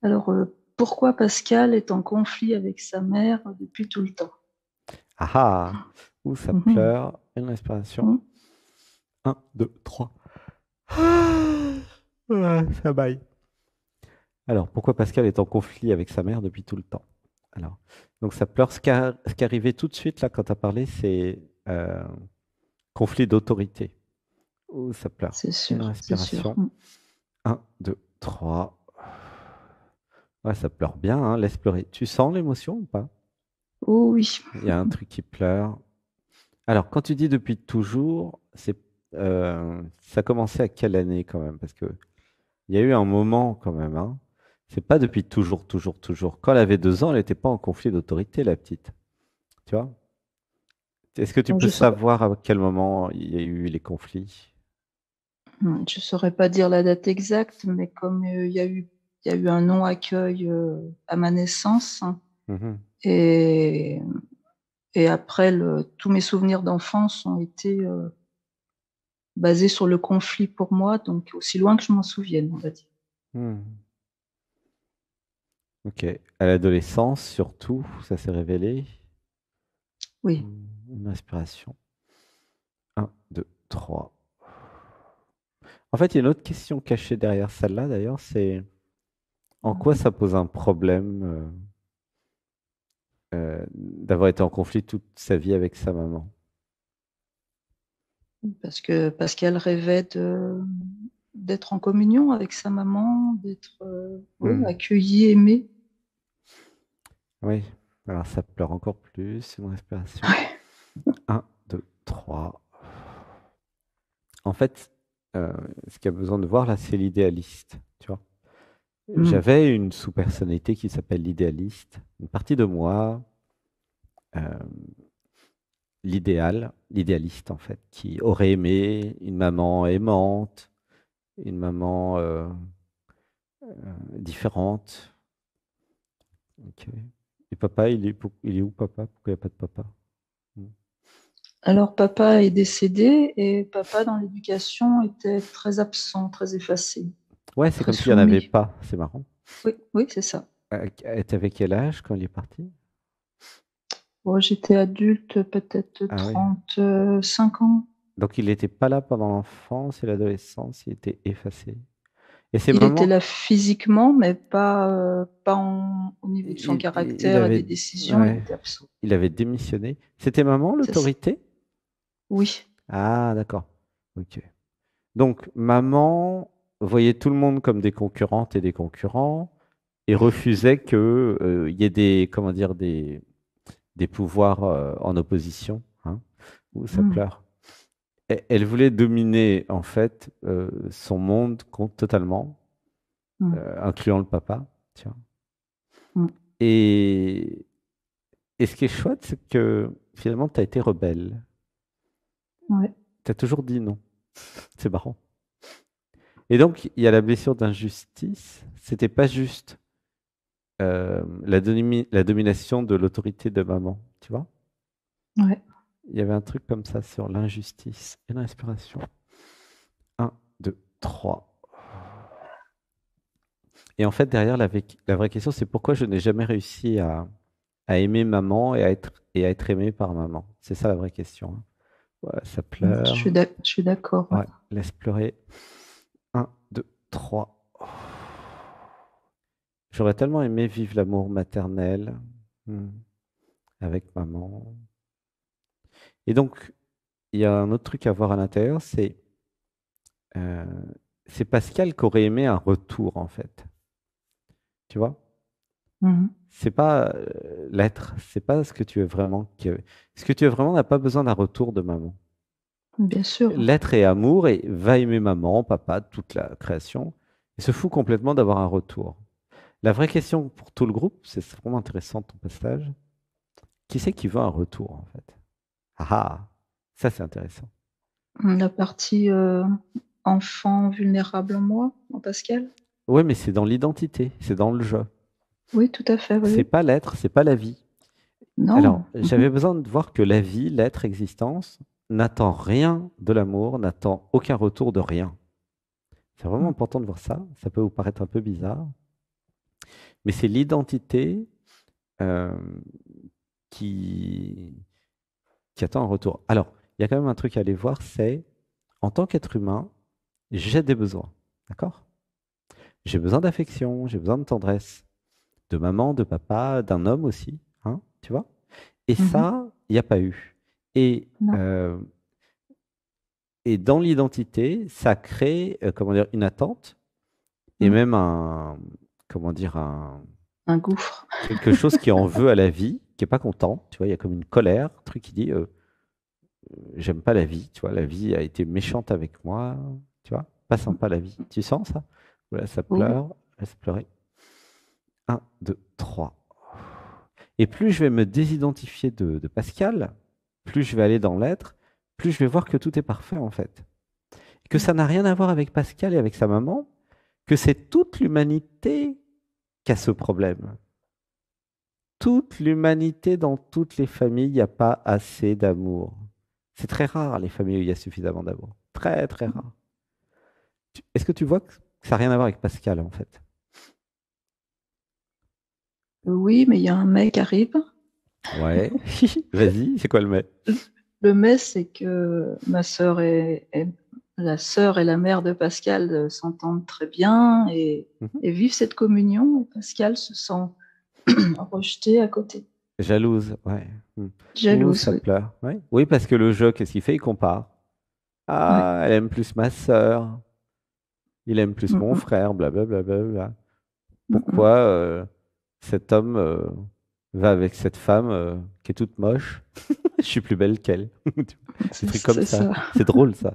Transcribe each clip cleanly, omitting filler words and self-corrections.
Alors, pourquoi Pascal est en conflit avec sa mère depuis tout le temps? Ah ah! Ouh, ça Mhm. pleure. Une respiration. Mhm. Un, 2, 3. Ah, ça baille. Alors, pourquoi Pascal est en conflit avec sa mère depuis tout le temps? Alors, donc ça pleure. Ce qui est arrivé tout de suite là quand tu as parlé, c'est conflit d'autorité. Ouh, ça pleure. C'est Une sûr, c'est sûr. respiration. Un, 2, 3. Ouais, ça pleure bien, hein. Laisse pleurer. Tu sens l'émotion ou pas? Oh oui. Il y a un truc qui pleure. Alors, quand tu dis depuis toujours, ça a commencé à quelle année quand même? Parce que il y a eu un moment quand même, hein. C'est pas depuis toujours, toujours, toujours. Quand elle avait 2 ans, elle n'était pas en conflit d'autorité, la petite. Tu vois? Est-ce que tu Bon, peux savoir à quel moment il y a eu les conflits? je saurais pas dire la date exacte, mais comme il y a eu un non-accueil à ma naissance, hein, Mhm. et, et après, tous mes souvenirs d'enfance ont été basés sur le conflit pour moi, donc aussi loin que je m'en souvienne, on va dire. Hmm. Ok. À l'adolescence, surtout, ça s'est révélé. Oui. Hmm. Une respiration. Un, 2, 3. En fait, il y a une autre question cachée derrière celle-là, d'ailleurs, c'est en quoi ça pose un problème d'avoir été en conflit toute sa vie avec sa maman? Parce qu'elle rêvait d'être en communion avec sa maman, d'être oui, Hmm. accueillie, aimée. Oui, alors ça pleure encore plus, une respiration. Ouais. Un, 2, 3. En fait, ce qu'il y a besoin de voir là, c'est l'idéaliste, tu vois. Mm. J'avais une sous-personnalité qui s'appelle l'idéaliste, une partie de moi, euh, l'idéaliste en fait, qui aurait aimé une maman aimante, une maman différente. Ok. Et papa, il est où papa? Pourquoi il n'y a pas de papa? Hmm. Alors papa est décédé et papa dans l'éducation était très absent, très effacé, Ouais, c'est très comme s'il n'y en avait soumis. pas, c'est marrant. Oui, oui, c'est ça. T'avais quel âge quand il est parti? Bon, j'étais adulte, peut-être Ah oui. 35 ans. Donc il n'était pas là pendant l'enfance et l'adolescence, il était effacé. Et c'est Il était maman, là physiquement, mais pas au niveau de son il caractère et des avait, décisions, il ouais, était absent. il avait démissionné. C'était maman C'est ça. l'autorité? Oui. Ah d'accord. Ok. Donc maman voyait tout le monde comme des concurrentes et des concurrents et refusait que il y ait des, comment dire, des pouvoirs en opposition, hein, où ça Mm. pleure. Elle voulait dominer en fait son monde totalement, Mm. incluant le papa. Tiens. Mm. Et, et ce qui est chouette, c'est que finalement, tu as été rebelle. Ouais. Tu as toujours dit non. C'est marrant. Et donc, il y a la blessure d'injustice. C'était pas juste la domination de l'autorité de maman. Tu vois? Ouais. Il y avait un truc comme ça sur l'injustice et l'inspiration. Un, 2, 3. Et en fait, derrière, la vraie question, c'est pourquoi je n'ai jamais réussi à aimer maman et à être aimé par maman. C'est ça la vraie question, hein. Ouais, ça pleure. Je suis d'accord. Ouais. Ouais, laisse pleurer. Un, 2, 3. J'aurais tellement aimé vivre l'amour maternel hmm, avec maman. Et donc, il y a un autre truc à voir à l'intérieur, euh, c'est Pascal qui aurait aimé un retour, en fait. Tu vois? Mhm. C'est pas l'être, c'est pas ce que tu es vraiment. Ce que tu es vraiment n'a pas besoin d'un retour de maman. Bien sûr. L'être est amour et va aimer maman, papa, toute la création, et se fout complètement d'avoir un retour. La vraie question pour tout le groupe, c'est vraiment intéressant ton passage, qui c'est qui veut un retour en fait? Ah ah, ça c'est intéressant. La partie enfant vulnérable en moi, en Pascal. Oui, mais c'est dans l'identité, c'est dans le jeu. Oui, tout à fait. Oui, C'est oui. pas l'être, c'est pas la vie. Alors, Non. j'avais besoin de voir que la vie, l'être, existence, n'attend rien de l'amour, n'attend aucun retour de rien. C'est vraiment Mhm. important de voir ça. Ça peut vous paraître un peu bizarre. Mais c'est l'identité euh, qui, qui attend un retour. Alors, il y a quand même un truc à aller voir, c'est en tant qu'être humain, j'ai des besoins. D'accord? J'ai besoin d'affection, j'ai besoin de tendresse, de maman, de papa, d'un homme aussi, hein, tu vois? Et Mhm. ça, il n'y a pas eu. Et, Non. euh, et dans l'identité, ça crée, comment dire, une attente et Mm. même un, comment dire, Un gouffre. quelque chose qui en veut à la vie, qui est pas content. Tu vois, il y a comme une colère, un truc qui dit, j'aime pas la vie. Tu vois, la vie a été méchante avec moi. Tu vois, pas Mm. sympa la vie. Tu sens ça? Voilà, ça Oui. pleure, laisse pleurer. Un, 2, 3. Et plus je vais me désidentifier de Pascal, plus je vais aller dans l'être, plus je vais voir que tout est parfait en fait. Que Mm. ça n'a rien à voir avec Pascal et avec sa maman, que c'est toute l'humanité qui a ce problème. Toute l'humanité, dans toutes les familles, il n'y a pas assez d'amour. C'est très rare les familles où il y a suffisamment d'amour. Très, très rare. Est-ce que tu vois que ça n'a rien à voir avec Pascal en fait? Oui, mais il y a un mais qui arrive. Ouais. Vas-y, c'est quoi le mais? Le mais, c'est que ma sœur la sœur et la mère de Pascal s'entendent très bien Mhm. et vivent cette communion. Et Pascal se sent rejeté à côté. Jalouse, ouais. Hmm. Ouh, Jalouse, ça oui. pleure. Ouais. Oui, parce que le jeu, qu'est-ce qu'il fait? Il compare. Ouais. Ah, elle aime plus ma sœur, il aime plus Mm, mon mm, frère, blablabla. mm, mm. Pourquoi cet homme va avec cette femme qui est toute moche? Je suis plus belle qu'elle. Des trucs comme C'est ça. ça. C'est drôle, ça.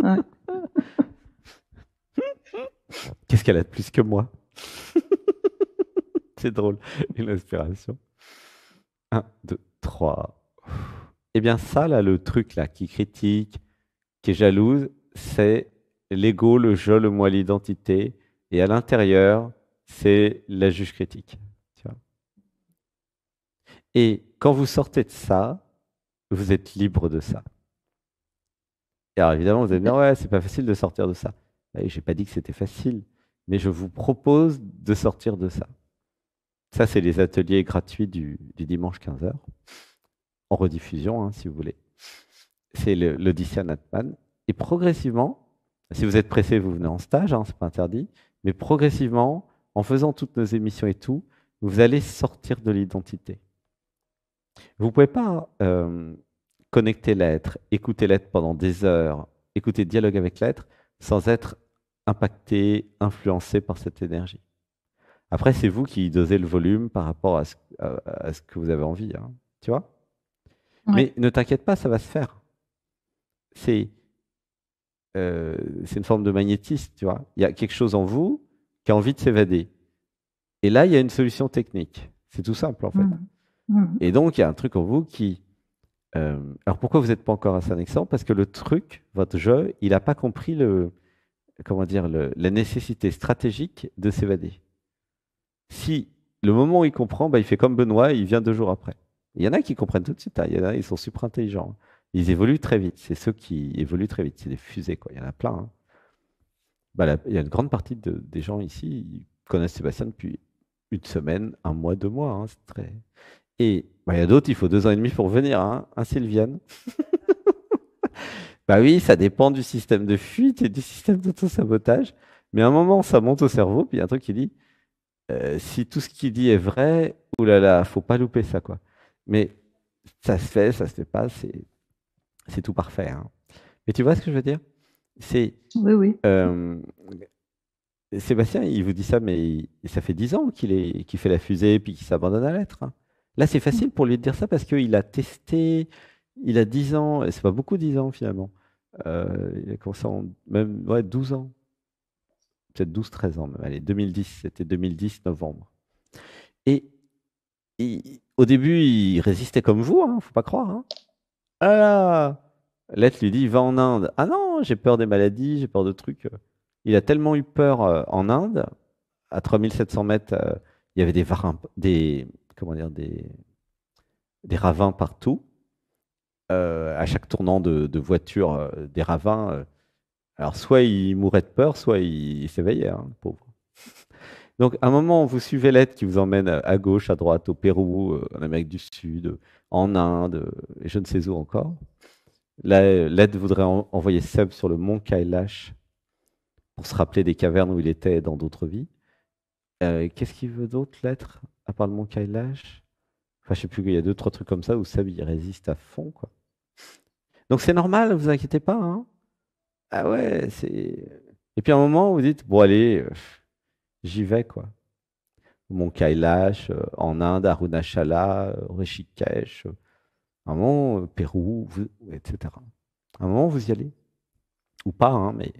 Ouais. Qu'est-ce qu'elle a de plus que moi? C'est drôle. Une inspiration. Un, 2, 3. Eh bien, ça, là, le truc là, qui critique, qui est jalouse, c'est l'ego, le je, le moi, l'identité. Et à l'intérieur, c'est la juge critique. Tu vois. Et quand vous sortez de ça, vous êtes libre de ça. Et alors évidemment, vous allez me dire, ouais, c'est pas facile de sortir de ça. Ouais, j'ai pas dit que c'était facile, mais je vous propose de sortir de ça. Ça, c'est les ateliers gratuits du dimanche 15h, en rediffusion, hein, si vous voulez. C'est l'Odyssée Natman. Et progressivement, si vous êtes pressé, vous venez en stage, hein, c'est pas interdit, mais progressivement, en faisant toutes nos émissions et tout, vous allez sortir de l'identité. Vous ne pouvez pas connecter l'être, écouter l'être pendant des heures, écouter dialogue avec l'être, sans être impacté, influencé par cette énergie. Après, c'est vous qui dosez le volume par rapport à ce que vous avez envie, hein, tu vois? Ouais. Mais ne t'inquiète pas, ça va se faire. C'est euh, c'est une forme de magnétisme, tu vois. Il y a quelque chose en vous qui a envie de s'évader. Et là, il y a une solution technique. C'est tout simple, en fait. Mm, mm. Et donc, il y a un truc en vous qui alors pourquoi vous n'êtes pas encore à Saint-Nexan? Parce que le truc, votre jeu, il n'a pas compris comment dire, la nécessité stratégique de s'évader. Si le moment où il comprend, bah, il fait comme Benoît, il vient 2 jours après. Il y en a qui comprennent tout de suite, hein. Il y en a, ils sont super intelligents. Ils évoluent très vite. C'est ceux qui évoluent très vite. C'est des fusées, quoi. Il y en a plein, hein. Bah, il y a une grande partie des gens ici, ils connaissent Sébastien depuis une semaine, un mois, 2 mois, hein. C'est très... Et bah, il y a d'autres, il faut 2 ans et demi pour venir, hein. Sylviane. Bah oui, ça dépend du système de fuite et du système d'auto-sabotage. Mais à un moment, ça monte au cerveau, puis il y a un truc qui dit, si tout ce qu'il dit est vrai, oulala, faut pas louper ça, quoi. Mais ça se fait pas, c'est tout parfait, hein. Mais tu vois ce que je veux dire? C'est Oui, oui. euh, Sébastien, il vous dit ça, mais ça fait 10 ans qu'il fait la fusée puis qu'il s'abandonne à l'être, hein. Là, c'est facile pour lui de dire ça parce qu'il a testé, il a 10 ans, et c'est pas beaucoup 10 ans finalement. Il a commencé même ouais, 12 ans, peut-être 12, 13 ans même. Allez, 2010, c'était 2010, novembre. Et au début, il résistait comme vous, hein, faut pas croire, hein. Ah là, l'être lui dit, va en Inde. Ah non, j'ai peur des maladies, j'ai peur de trucs. Il a tellement eu peur en Inde, à 3700 mètres, il y avait comment dire, des ravins partout. À chaque tournant de voiture, des ravins. Alors, soit il mourait de peur, soit il s'éveillait, hein, le pauvre. Donc, à un moment, vous suivez l'aide qui vous emmène à gauche, à droite, au Pérou, en Amérique du Sud, en Inde, et je ne sais où encore. Là, l'aide voudrait envoyer Seb sur le mont Kailash pour se rappeler des cavernes où il était dans d'autres vies. Qu'est-ce qu'il veut d'autre, l'être, à part le mont Kailash? Enfin, je sais plus, il y a deux, trois trucs comme ça où Seb, il résiste à fond, quoi. Donc, c'est normal, vous inquiétez pas, hein. Ah ouais, c'est... Et puis, à un moment, vous dites, bon, allez, j'y vais, quoi. Mont Kailash, en Inde, Arunachala, Rishikesh, à un moment, Pérou, etc. À un moment, vous y allez. Ou pas, hein, mais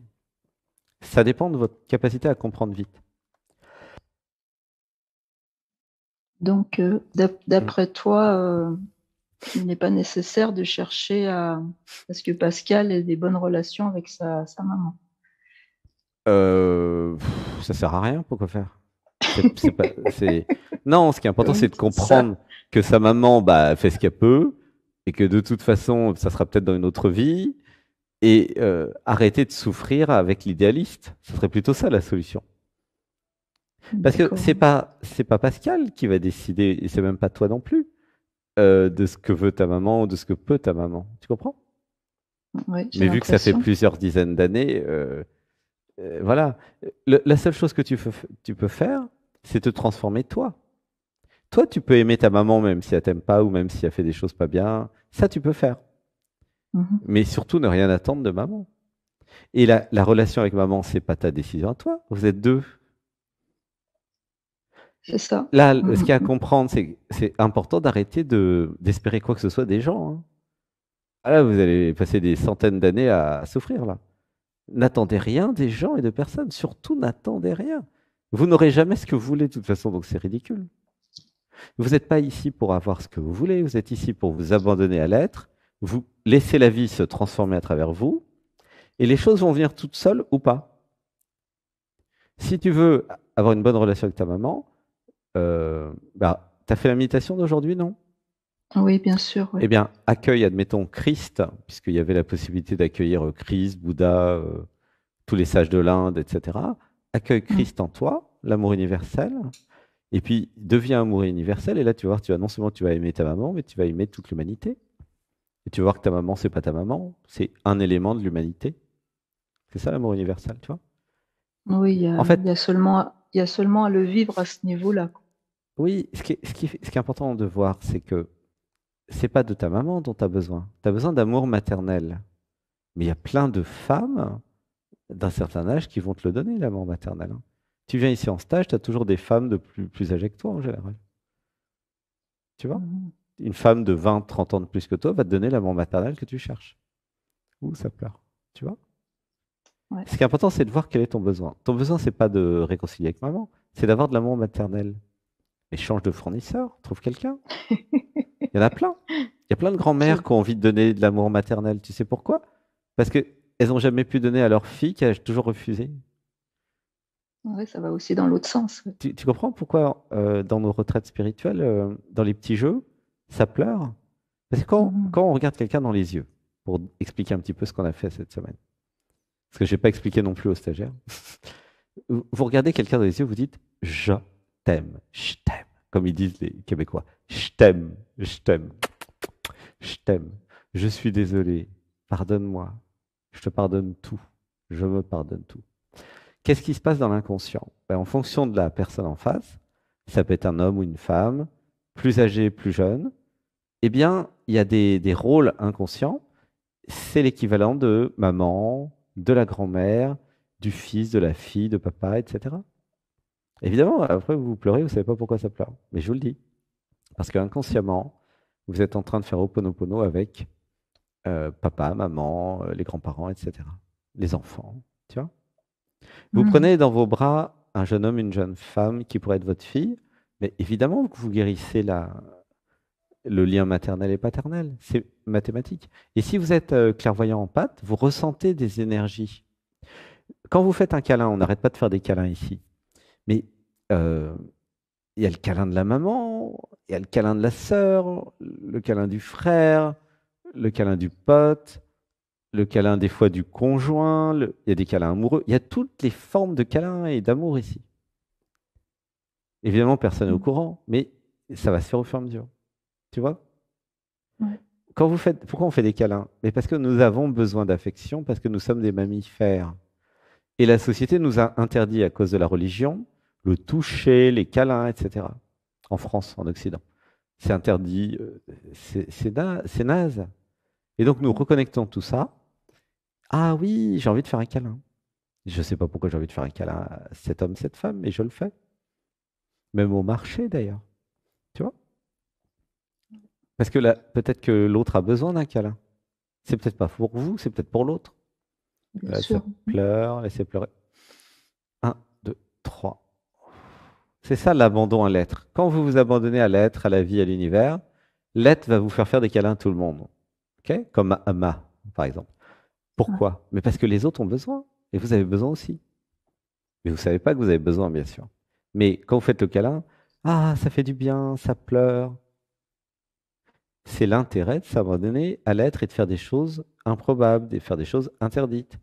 ça dépend de votre capacité à comprendre vite. Donc, Mm. d'après toi, il n'est pas nécessaire de chercher à ce que Pascal ait des bonnes relations avec sa maman. Ça sert à rien, pourquoi faire? C'est pas, c'est... Non, ce qui est important, c'est Oui, de c'est ça. comprendre que sa maman bah, fait ce qu'elle peut et que de toute façon, ça sera peut-être dans une autre vie et arrêter de souffrir avec l'idéaliste. Ce serait plutôt ça la solution. Parce que D'accord. c'est pas Pascal qui va décider, et c'est même pas toi non plus, de ce que veut ta maman ou de ce que peut ta maman. Tu comprends? Oui, j'ai Mais vu que ça fait l'impression. plusieurs dizaines d'années, voilà. La seule chose que tu peux faire, c'est te transformer toi. Toi, tu peux aimer ta maman même si elle t'aime pas ou même si elle fait des choses pas bien. Ça, tu peux faire. Mhm. Mais surtout, ne rien attendre de maman. Et la relation avec maman, c'est pas ta décision à toi. Vous êtes deux. C'est ça. Là, ce qu'il y a à Mhm. comprendre, c'est que c'est important d'arrêter d'espérer quoi que ce soit des gens, hein. Ah là, vous allez passer des centaines d'années à souffrir là. N'attendez rien des gens et de personnes. Surtout, n'attendez rien. Vous n'aurez jamais ce que vous voulez de toute façon, donc c'est ridicule. Vous n'êtes pas ici pour avoir ce que vous voulez, vous êtes ici pour vous abandonner à l'être, vous laissez la vie se transformer à travers vous, et les choses vont venir toutes seules ou pas. Si tu veux avoir une bonne relation avec ta maman, bah, tu as fait la méditation d'aujourd'hui, non? Oui, bien sûr, oui. Eh bien, accueille, admettons, Christ, puisqu'il y avait la possibilité d'accueillir Christ, Bouddha, tous les sages de l'Inde, etc. Accueille Mm. Christ en toi, l'amour universel, et puis deviens amour universel, et là, tu vas voir, tu vas, non seulement tu vas aimer ta maman, mais tu vas aimer toute l'humanité. Et tu vas voir que ta maman, c'est pas ta maman, c'est un élément de l'humanité. C'est ça l'amour universel, tu vois. Oui, En il y fait, a il y a seulement à le vivre à ce niveau-là. oui, ce qui est important de voir, c'est que c'est pas de ta maman dont tu as besoin. Tu as besoin d'amour maternel. Mais il y a plein de femmes d'un certain âge qui vont te le donner, l'amour maternel, hein. Tu viens ici en stage, tu as toujours des femmes de plus âgées que toi en général. Tu vois? Mhm. Une femme de 20, 30 ans de plus que toi va te donner l'amour maternel que tu cherches. Ouh, ça pleure. Tu vois? Ouais. Ce qui est important, c'est de voir quel est ton besoin. Ton besoin, c'est pas de réconcilier avec maman, c'est d'avoir de l'amour maternel. Et change de fournisseur, trouve quelqu'un. Il y en a plein. Il y a plein de grand-mères Je- qui ont envie de donner de l'amour maternel. Tu sais pourquoi? Parce qu'elles n'ont jamais pu donner à leur fille qui a toujours refusé. ouais, ça va aussi dans l'autre sens. Ouais. Tu comprends pourquoi dans nos retraites spirituelles, dans les petits jeux, ça pleure? Parce que Mhm. quand on regarde quelqu'un dans les yeux, pour expliquer un petit peu ce qu'on a fait cette semaine, parce que je n'ai pas expliqué non plus aux stagiaires, vous regardez quelqu'un dans les yeux, vous dites je t'aime, comme ils disent les Québécois, je t'aime, je t'aime, je suis désolé, pardonne-moi, je te pardonne tout, je me pardonne tout. Qu'est-ce qui se passe dans l'inconscient? Ben, en fonction de la personne en face, ça peut être un homme ou une femme, plus âgé, plus jeune, eh bien, il y a des rôles inconscients. C'est l'équivalent de maman, de la grand-mère, du fils, de la fille, de papa, etc. Évidemment, après, vous pleurez, vous savez pas pourquoi ça pleure. Mais je vous le dis. Parce qu'inconsciemment, vous êtes en train de faire Ho'oponopono avec papa, maman, les grands-parents, etc. Les enfants, tu vois. Vous Mhm. prenez dans vos bras un jeune homme, une jeune femme qui pourrait être votre fille, mais évidemment que vous guérissez le lien maternel et paternel. C'est mathématique. Et si vous êtes clairvoyant en pâte, vous ressentez des énergies. Quand vous faites un câlin, on n'arrête pas de faire des câlins ici, mais euh, il y a le câlin de la maman, il y a le câlin de la sœur, le câlin du frère, le câlin du pote, le câlin des fois du conjoint, il y a des câlins amoureux, il y a toutes les formes de câlins et d'amour ici. Évidemment, personne n'est au Mm. courant, mais ça va se faire au fur et à mesure. Tu vois? Ouais. Pourquoi on fait des câlins? Mais parce que nous avons besoin d'affection, parce que nous sommes des mammifères. Et la société nous a interdit, à cause de la religion, le toucher, les câlins, etc. En France, en Occident. C'est interdit, c'est naze. Et donc nous reconnectons tout ça. Ah oui, j'ai envie de faire un câlin. Je ne sais pas pourquoi j'ai envie de faire un câlin à cet homme, cette femme, mais je le fais. Même au marché d'ailleurs. Tu vois? Parce que là, peut-être que l'autre a besoin d'un câlin. C'est peut-être pas pour vous, c'est peut-être pour l'autre. Bien Là, ça sûr. pleure, laissez pleurer. Un, 2, 3. C'est ça l'abandon à l'être. Quand vous vous abandonnez à l'être, à la vie, à l'univers, l'être va vous faire des câlins à tout le monde. Ok? Comme à Ma, par exemple. Ouais. Pourquoi? Mais parce que les autres ont besoin. Et vous avez besoin aussi. Mais vous ne savez pas que vous avez besoin, bien sûr. Mais quand vous faites le câlin, ah, ça fait du bien, ça pleure. C'est l'intérêt de s'abandonner à l'être et de faire des choses improbables, de faire des choses interdites.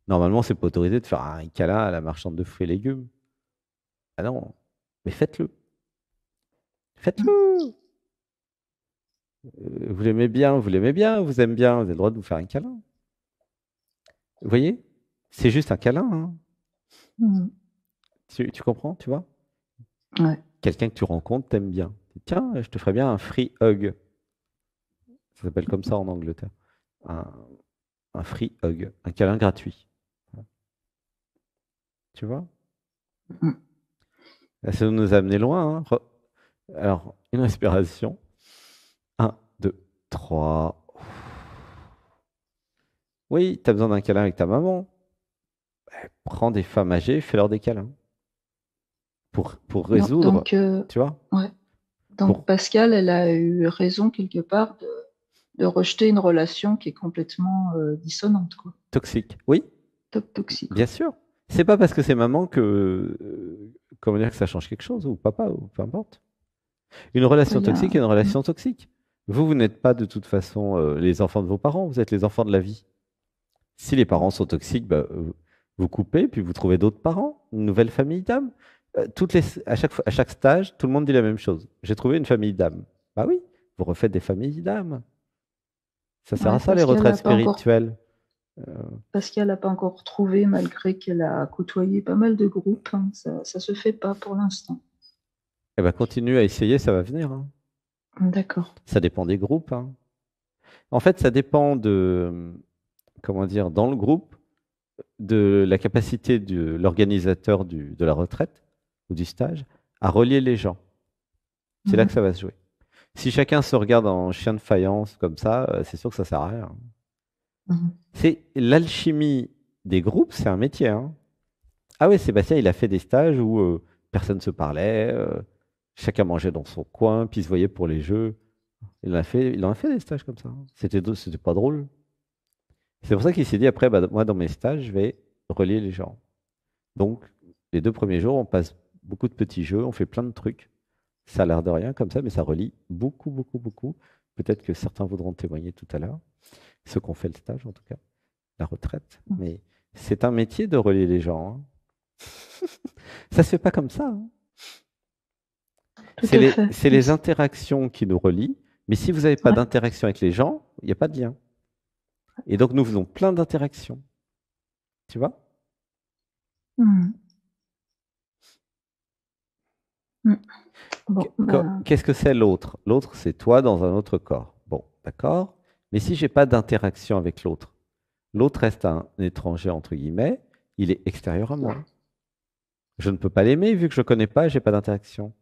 Normalement, c'est pas autorisé de faire un câlin à la marchande de fruits et légumes. Ah non, mais faites-le. Mm. Faites-le. Vous l'aimez bien, vous aimez bien, vous avez le droit de vous faire un câlin. Vous voyez? C'est juste un câlin, hein. Mm. Tu comprends, tu vois? Ouais. Quelqu'un que tu rencontres, t'aimes bien. Tiens, je te ferais bien un free hug. Ça s'appelle comme ça en Angleterre. Un, un free hug, un câlin gratuit. Tu vois? Mm. Là, ça nous a amené loin, hein. Alors, une respiration. Un, 2, 3. Oui, tu as besoin d'un câlin avec ta maman. Prends des femmes âgées, fais-leur des câlins. Pour Non, résoudre, tu vois? ouais. Donc Pour Pascal, elle a eu raison quelque part de rejeter une relation qui est complètement dissonante, quoi. toxique. Oui, Toxique. bien sûr. C'est pas parce que c'est maman que, comment dire, que ça change quelque chose, ou papa, ou peu importe. Une Ouais, relation il y a... toxique est une Mm. relation toxique. Vous n'êtes pas de toute façon les enfants de vos parents, vous êtes les enfants de la vie. Si les parents sont toxiques, bah, vous coupez, puis vous trouvez d'autres parents, une nouvelle famille d'âmes. À chaque stage, tout le monde dit la même chose. J'ai trouvé une famille d'âmes. Bah oui, vous refaites des familles d'âmes. Ça sert Ouais, à ça, les retraites spirituelles. Pascal n'a pas encore trouvé, malgré qu'elle a côtoyé pas mal de groupes, hein. Ça se fait pas pour l'instant. Eh ben, continue à essayer, ça va venir, hein. D'accord. Ça dépend des groupes, hein. En fait, ça dépend de, comment dire, dans le groupe, de la capacité de l'organisateur de la retraite ou du stage à relier les gens. C'est là que Mhm. ça va se jouer. Si chacun se regarde en chien de faïence comme ça, c'est sûr que ça sert à rien. Mhm. C'est l'alchimie des groupes, c'est un métier, hein. Ah oui, Sébastien, il a fait des stages où personne ne se parlait, chacun mangeait dans son coin, puis se voyait pour les jeux. Il en a fait des stages comme ça, hein. C'était pas drôle. C'est pour ça qu'il s'est dit après, bah, moi dans mes stages, je vais relier les gens. Donc, les 2 premiers jours, on passe beaucoup de petits jeux, on fait plein de trucs. Ça a l'air de rien comme ça, mais ça relie beaucoup, beaucoup, beaucoup. Peut-être que certains voudront témoigner tout à l'heure, ceux qui ont fait le stage en tout cas, la retraite. Mais c'est un métier de relier les gens, hein. Ça se fait pas comme ça, hein. Tout à fait. C'est les interactions qui nous relient, mais si vous n'avez pas Ouais. d'interaction avec les gens, il n'y a pas de lien. Et donc nous faisons plein d'interactions. Tu vois? Mhm. Mhm. Bon, ben, Qu'est-ce que c'est l'autre? L'autre, c'est toi dans un autre corps. Bon, d'accord. Mais si j'ai pas d'interaction avec l'autre, l'autre reste un étranger entre guillemets, il est extérieur à moi. Je ne peux pas l'aimer vu que je ne connais pas, j'ai pas d'interaction.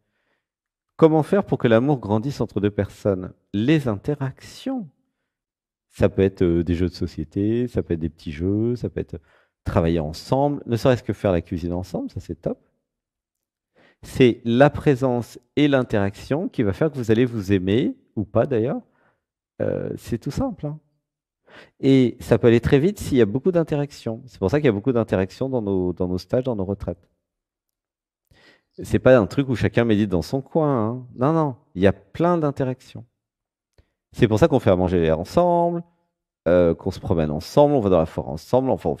Comment faire pour que l'amour grandisse entre deux personnes? Les interactions. Ça peut être des jeux de société, ça peut être des petits jeux, ça peut être travailler ensemble, ne serait-ce que faire la cuisine ensemble, ça c'est top. C'est la présence et l'interaction qui va faire que vous allez vous aimer, ou pas d'ailleurs. C'est tout simple, hein. Et ça peut aller très vite s'il y a beaucoup d'interactions. C'est pour ça qu'il y a beaucoup d'interactions dans nos stages, dans nos retraites. C'est pas un truc où chacun médite dans son coin, hein. Non, non, il y a plein d'interactions. C'est pour ça qu'on fait à manger ensemble, qu'on se promène ensemble, on va dans la forêt ensemble, enfin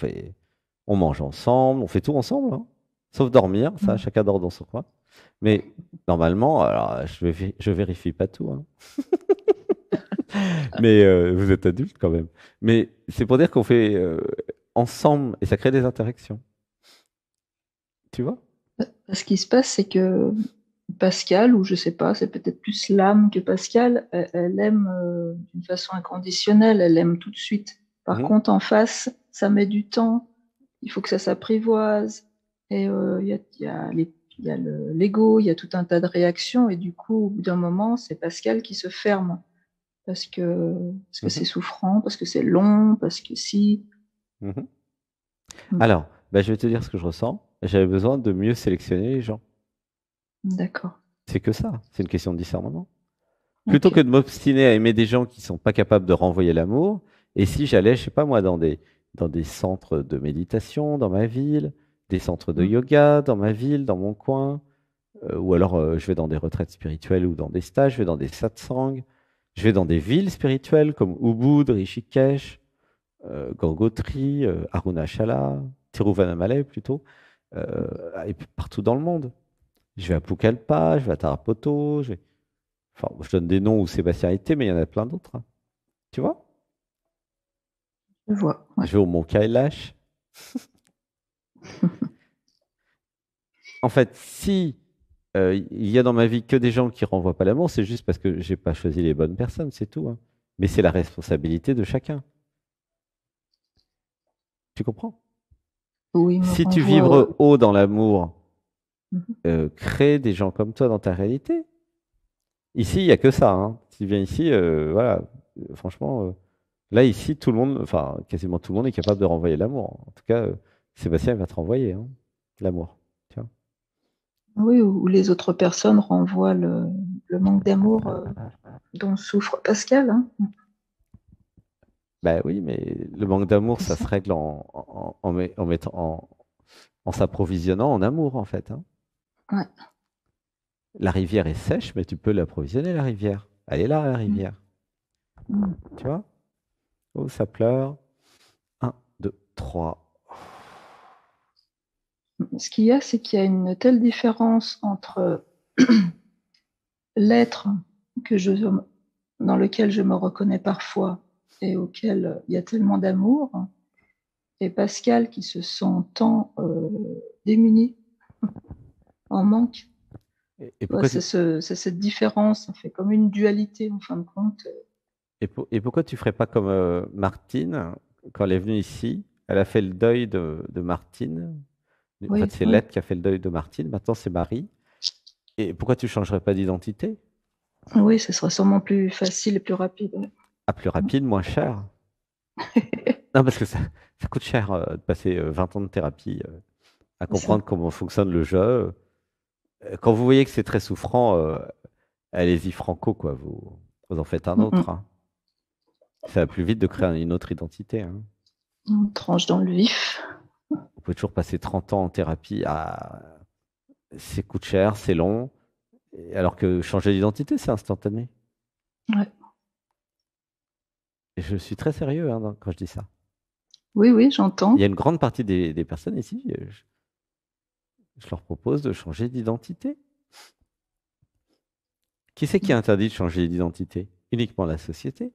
on mange ensemble, on fait tout ensemble, hein. Sauf dormir, ça, mhm. chacun dort dans son coin. Mais normalement, alors je vérifie pas tout, hein. Mais vous êtes adulte quand même. Mais c'est pour dire qu'on fait ensemble et ça crée des interactions. Tu vois? Ce qui se passe, c'est que Pascal, ou je sais pas, c'est peut-être plus l'âme que Pascal, elle aime d'une façon inconditionnelle, elle aime tout de suite. Par Mhm, contre, en face, ça met du temps, il faut que ça s'apprivoise, et il y a l'ego, il y a tout un tas de réactions, et du coup, au bout d'un moment, c'est Pascal qui se ferme, parce que c'est mhm, souffrant, parce que c'est long, parce que si. mhm. Hmm. Alors, bah, je vais te dire ce que je ressens. J'avais besoin de mieux sélectionner les gens. D'accord. C'est que ça. C'est une question de discernement. Plutôt que Ok. de m'obstiner à aimer des gens qui sont pas capables de renvoyer l'amour, et si j'allais, je sais pas moi, dans des centres de méditation dans ma ville, des centres de Hmm. yoga dans ma ville, dans mon coin, ou alors je vais dans des retraites spirituelles ou dans des stages, je vais dans des satsangs, je vais dans des villes spirituelles comme Ubud, Rishikesh, Gangotri, Arunachala, Tiruvannamalai plutôt, et puis partout dans le monde. Je vais à Pucallpa, je vais à Tarapoto, enfin, je donne des noms où Sébastien était, mais il y en a plein d'autres, hein. Tu vois? Je vois. Ouais. Je vais au Mont Kailash. En fait, si il y a dans ma vie que des gens qui renvoient pas l'amour, c'est juste parce que j'ai pas choisi les bonnes personnes, c'est tout, hein. Mais c'est la responsabilité de chacun. Tu comprends? Où il me Si tu renvoie. vibres haut dans l'amour, Mhm. crée des gens comme toi dans ta réalité. Ici, il y a que ça, hein. Tu viens ici, voilà. Franchement, là, ici, tout le monde, enfin, quasiment tout le monde est capable de renvoyer l'amour. En tout cas, Sébastien il va te renvoyer, hein, l'amour. Tu vois. Oui, où les autres personnes renvoient le manque d'amour dont souffre Pascal, hein. Bah oui, mais le manque d'amour, C'est ça ça. se règle en mettant, en s'approvisionnant en amour, en fait, hein. Ouais. La rivière est sèche, mais tu peux l'approvisionner, la rivière. Elle est là, la Mm. rivière. Mm. Tu vois? Oh, ça pleure. Un, 2, 3. Ce qu'il y a, c'est qu'il y a une telle différence entre l'être que je, dans lequel je me reconnais parfois et auquel il y a tellement d'amour, et Pascal qui se sent tant démuni, en manque. Et Ouais, pourquoi tu, c'est cette différence, ça fait comme une dualité en fin de compte. et pourquoi tu ferais pas comme Martine, quand elle est venue ici, elle a fait le deuil de Martine. En fait, Oui, c'est oui. Lettre qui a fait le deuil de Martine. Maintenant, c'est Marie. Et pourquoi tu changerais pas d'identité? Oui, ce sera sûrement plus facile et plus rapide. Ouais. Ah, plus rapide, moins cher. Non, parce que ça coûte cher de passer 20 ans de thérapie à C'est ça. comprendre comment fonctionne le jeu. Quand vous voyez que c'est très souffrant, allez-y franco, quoi. Vous en faites un Mm, autre, mm. hein. Ça va plus vite de créer une autre identité, hein. On tranche dans le vif. On peut toujours passer 30 ans en thérapie. Ah, c'est coûte cher, c'est long. Alors que changer d'identité, c'est instantané. Ouais. Et je suis très sérieux hein, quand je dis ça. Oui, oui, Il y a j'entends. une grande partie des personnes ici, je leur propose de changer d'identité. Qui c'est qui Mm. interdit de changer d'identité? Uniquement la société.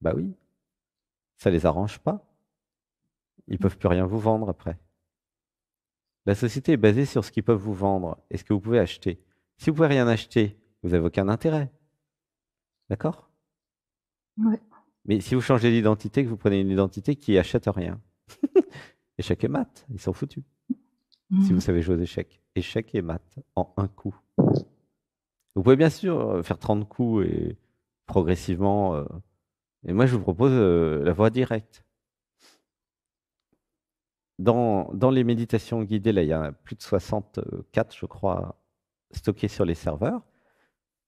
Bah oui, ça les arrange pas. Ils peuvent plus rien vous vendre après. La société est basée sur ce qu'ils peuvent vous vendre et ce que vous pouvez acheter. Si vous pouvez rien acheter, vous n'avez aucun intérêt. D'accord? Ouais. Mais si vous changez d'identité, que vous prenez une identité qui achète rien, échec et maths, ils sont foutus. Si vous Mm. savez jouer aux échecs, échec et maths en un coup. Vous pouvez bien sûr faire 30 coups et progressivement. Et moi, je vous propose la voie directe. Dans les méditations guidées, là, il y en a plus de 64, je crois, stockées sur les serveurs.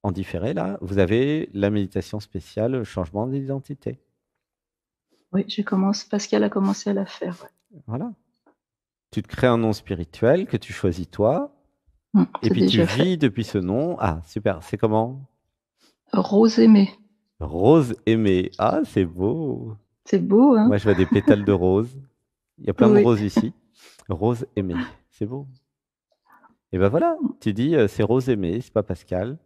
En différé, là, vous avez la méditation spéciale changement d'identité. Oui, Pascal a commencé à la faire. Voilà. Tu te crées un nom spirituel que tu choisis toi, Ouais. et C'est puis tu déjà fait. vis depuis ce nom. Ah, super. C'est comment? Rose aimée. Rose aimée. Ah, c'est beau. C'est beau, hein? Moi, je vois des pétales de rose. Il y a plein de Oui. roses ici. Rose aimée. C'est beau. Et ben voilà, tu dis c'est Rose Aimée, c'est pas Pascal.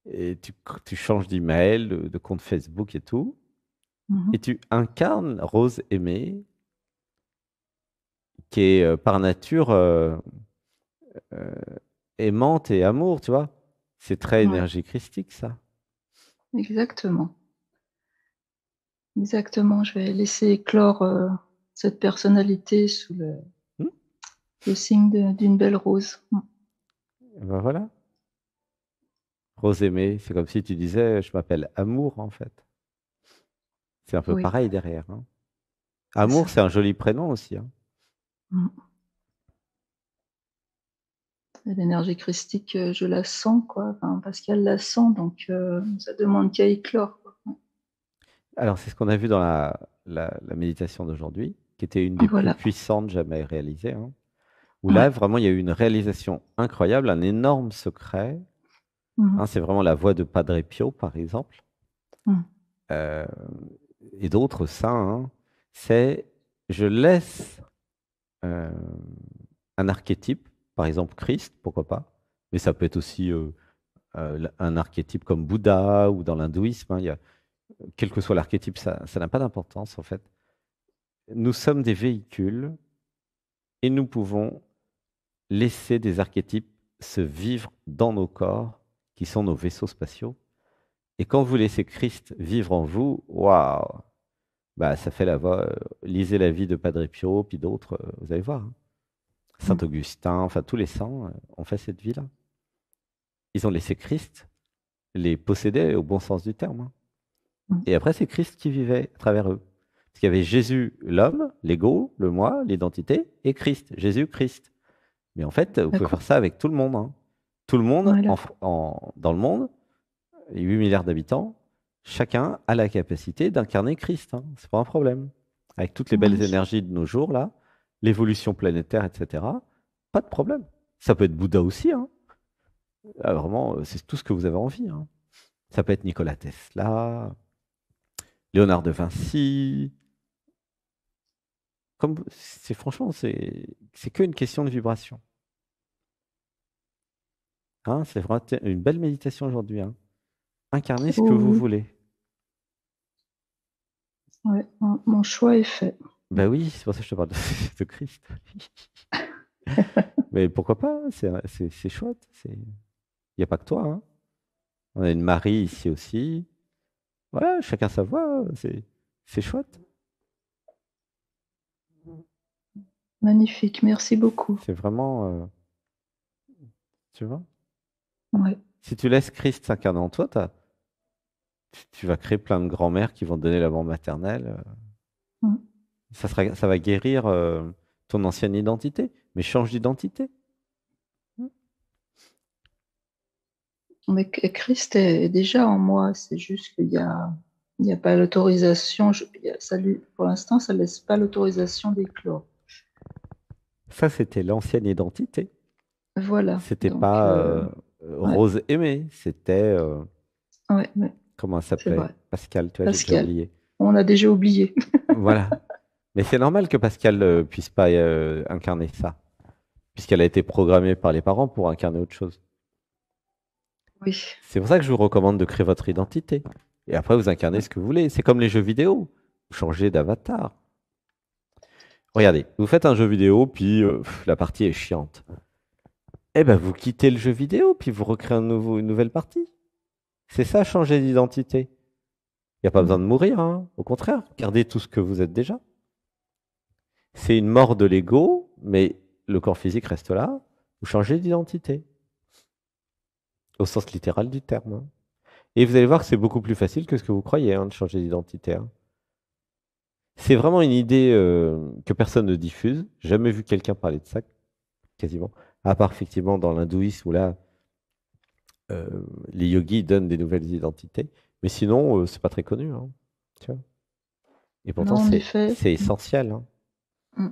Et tu changes d'email, de compte Facebook et tout. Et Mhm. tu incarnes Rose Aimée, qui est par nature euh, aimante et amour, tu vois. C'est très Ouais, énergie christique, ça. exactement. Exactement. Je vais laisser éclore cette personnalité sous Hmm. le signe d'une belle rose. Et ben voilà. Rose Aimée, c'est comme si tu disais, je m'appelle Amour, en fait. C'est un peu Oui, pareil derrière, hein. c'est Amour, ça. c'est un joli prénom aussi, hein. Mm. Et l'énergie christique, je la sens, quoi. Enfin, Pascal la sent, donc ça demande qu'à éclore, quoi. Alors, c'est ce qu'on a vu dans la méditation d'aujourd'hui, qui était une des plus Voilà. puissantes jamais réalisées, hein. Où là, Ouais. vraiment, il y a eu une réalisation incroyable, un énorme secret, Mhm. hein. C'est vraiment la voix de Padre Pio, par exemple, Mhm. euh, et d'autres saints, hein. C'est, je laisse euh, un archétype, par exemple Christ, pourquoi pas, mais ça peut être aussi un archétype comme Bouddha ou dans l'hindouisme, hein. Quel que soit l'archétype, ça n'a pas d'importance en fait. Nous sommes des véhicules et nous pouvons laisser des archétypes se vivre dans nos corps, qui sont nos vaisseaux spatiaux. Et quand vous laissez Christ vivre en vous, waouh, bah ça fait la voix. Lisez la vie de Padre Pio, puis d'autres, vous allez voir, hein. Saint Mhm. Augustin, enfin tous les saints ont fait cette vie-là. Ils ont laissé Christ les posséder au bon sens du terme, hein. Mhm. Et après, c'est Christ qui vivait à travers eux. Parce qu'il y avait Jésus, l'homme, l'ego, le moi, l'identité, et Christ, Jésus-Christ. Mais en fait, vous pouvez faire D'accord. ça avec tout le monde, hein. Tout le monde Voilà. dans le monde, les 8 milliards d'habitants, chacun a la capacité d'incarner Christ, hein. C'est pas un problème. Avec toutes les belles Ouais, énergies de nos jours, là, l'évolution planétaire, etc., pas de problème. Ça peut être Bouddha aussi, hein. Ah, vraiment, c'est tout ce que vous avez envie, hein. Ça peut être Nikola Tesla, Léonard de Vinci. Comme c'est franchement, c'est qu'une question de vibration, hein. C'est vraiment une belle méditation aujourd'hui, hein. Incarnez ce que oh vous oui. voulez. Ouais, mon choix est fait. Ben oui, c'est pour ça que je te parle de, de Christ. Mais pourquoi pas? C'est chouette. Il n'y a pas que toi, hein. On a une Marie ici aussi. Voilà, chacun sa voix. C'est chouette. Magnifique. Merci beaucoup. C'est vraiment, tu vois. Ouais. Si tu laisses Christ s'incarner en toi, tu vas créer plein de grands-mères qui vont te donner l'amour maternel. Mm. Ça va guérir ton ancienne identité, mais change d'identité. Mais Christ est déjà en moi. C'est juste il y a pas l'autorisation. Pour l'instant, ça laisse pas l'autorisation d'éclore. Ça, c'était l'ancienne identité. Voilà. C'était Donc, pas ouais, Rose aimée, c'était ouais, comment elle c'est s'appelait? vrai. Pascal, tu vois, j'ai déjà Pascal, oublié. on a déjà oublié. Voilà. Mais c'est normal que Pascal puisse pas incarner ça, puisqu'elle a été programmée par les parents pour incarner autre chose. Oui. C'est pour ça que je vous recommande de créer votre identité. Et après, vous incarnez Ouais. ce que vous voulez. C'est comme les jeux vidéo. Vous changez d'avatar. Regardez, vous faites un jeu vidéo, puis la partie est chiante. Eh ben, vous quittez le jeu vidéo, puis vous recréez une nouvelle partie. C'est ça, changer d'identité. Il n'y a pas besoin Mm. de mourir, hein. Au contraire, gardez tout ce que vous êtes déjà. C'est une mort de l'ego, mais le corps physique reste là. Vous changez d'identité, au sens littéral du terme, hein. Et vous allez voir que c'est beaucoup plus facile que ce que vous croyez, hein, de changer d'identité, hein. C'est vraiment une idée que personne ne diffuse. Jamais vu quelqu'un parler de ça, quasiment. À part effectivement dans l'hindouisme où là, euh, les yogis donnent des nouvelles identités. Mais sinon, c'est pas très connu, hein, tu vois. Et Non, pourtant, en effet. c'est essentiel, hein. Mm.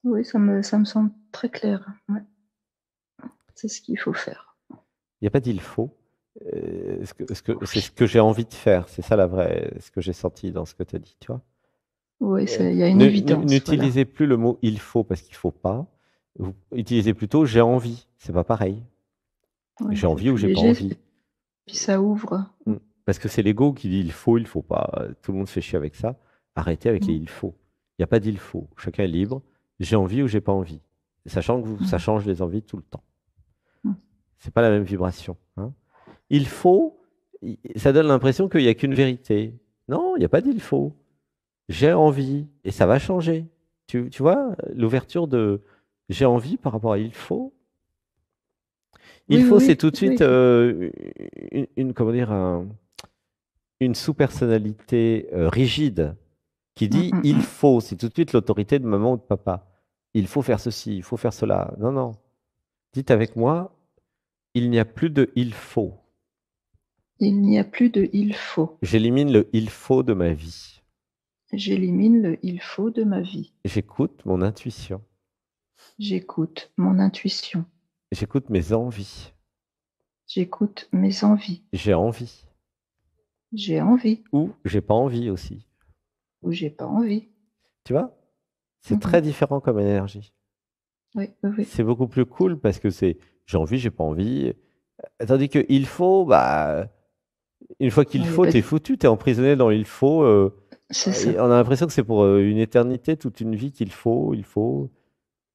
Oui, ça me semble très clair. Ouais. C'est ce qu'il faut faire. Il n'y a pas d'il faut. C'est ce que j'ai envie de faire. C'est ça la vraie, ce que j'ai senti dans ce que tu as dit, tu vois. Oui, il y a une évidence. Voilà. N'utilisez plus le mot il faut parce qu'il faut pas. Vous utilisez plutôt j'ai envie. C'est pas pareil. Ouais, J'ai c'est envie ou plus j'ai pas léger, envie. puis ça ouvre. Mm. Parce que c'est l'ego qui dit il faut pas. Tout le monde se fait chier avec ça. Arrêtez avec les Mm, il faut. Il n'y a pas d'il faut. Chacun est libre. J'ai envie ou j'ai pas envie. Sachant que ça mm, change les envies tout le temps. mm. C'est pas la même vibration, hein. Il faut, ça donne l'impression qu'il n'y a qu'une vérité. Non, il n'y a pas d'il faut. J'ai envie et ça va changer. Tu vois, l'ouverture de j'ai envie par rapport à il faut. Il Oui, faut, c'est oui, tout de oui, suite oui. comment dire, une sous-personnalité rigide qui Mm, dit mm, il mm. faut. C'est tout de suite l'autorité de maman ou de papa. Il faut faire ceci, il faut faire cela. Non, non. Dites avec moi, il n'y a plus de il faut. Il n'y a plus de il faut. J'élimine le il faut de ma vie. J'élimine le il faut de ma vie. J'écoute mon intuition. J'écoute mon intuition. J'écoute mes envies. J'écoute mes envies. J'ai envie. J'ai envie Ou j'ai pas envie aussi. ou j'ai pas envie. Tu vois? C'est très Mhm. différent comme énergie. Oui, oui, oui. C'est beaucoup plus cool parce que c'est j'ai envie, j'ai pas envie. Tandis que il faut, bah, une fois qu'il Il y a faut, pas t'es de- foutu, t'es emprisonné dans il faut. C'est ça. On a l'impression que c'est pour une éternité, toute une vie qu'il faut, il faut.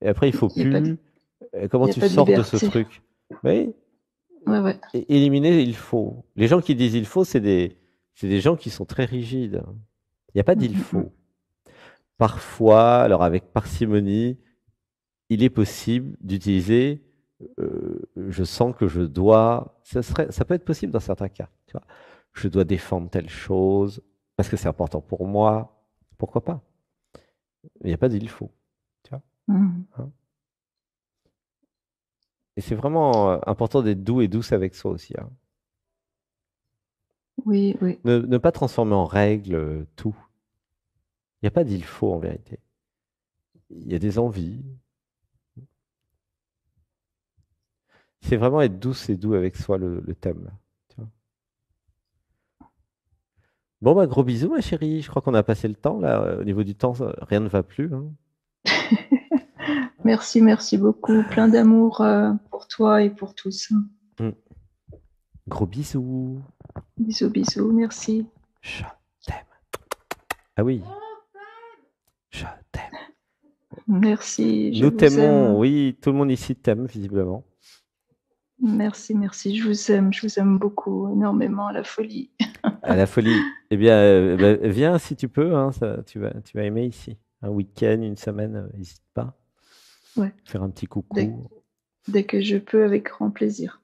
Et après, il faut Il y a pas de, plus. Comment il y a tu pas de sors de ce liberté. truc? Oui, Ouais, ouais. éliminer il faut. Les gens qui disent il faut, c'est des gens qui sont très rigides. Il n'y a pas Mm, d'il mm, mm. faut. Parfois, alors avec parcimonie, il est possible d'utiliser je sens que je dois. Ça peut être possible dans certains cas. Tu vois. Je dois défendre telle chose parce que c'est important pour moi. Pourquoi pas? Il n'y a pas d'il faut. Tu vois, Mm. hein. Et c'est vraiment important d'être doux et douce avec soi aussi, hein. Oui, oui. Ne pas transformer en règle tout. Il n'y a pas d'il faut en vérité. Il y a des envies. C'est vraiment être douce et doux avec soi le thème, là, tu vois. Bon, bah, gros bisous, ma chérie. Je crois qu'on a passé le temps, là. Au niveau du temps, rien ne va plus, hein. Merci, merci beaucoup. Plein d'amour pour toi et pour tous. Mm. Gros bisous. Bisous, bisous. Merci. Je t'aime. Ah oui, je t'aime. Merci. Je Nous vous t'aimons, aime. oui, tout le monde ici t'aime, visiblement. Merci, merci. Je vous aime. Je vous aime beaucoup, énormément, à la folie. À la folie. Eh bien, bah, viens si tu peux, hein, tu vas aimer ici. Un week-end, une semaine, n'hésite pas. Ouais. Faire un petit Dès, coucou. dès que je peux, avec grand plaisir.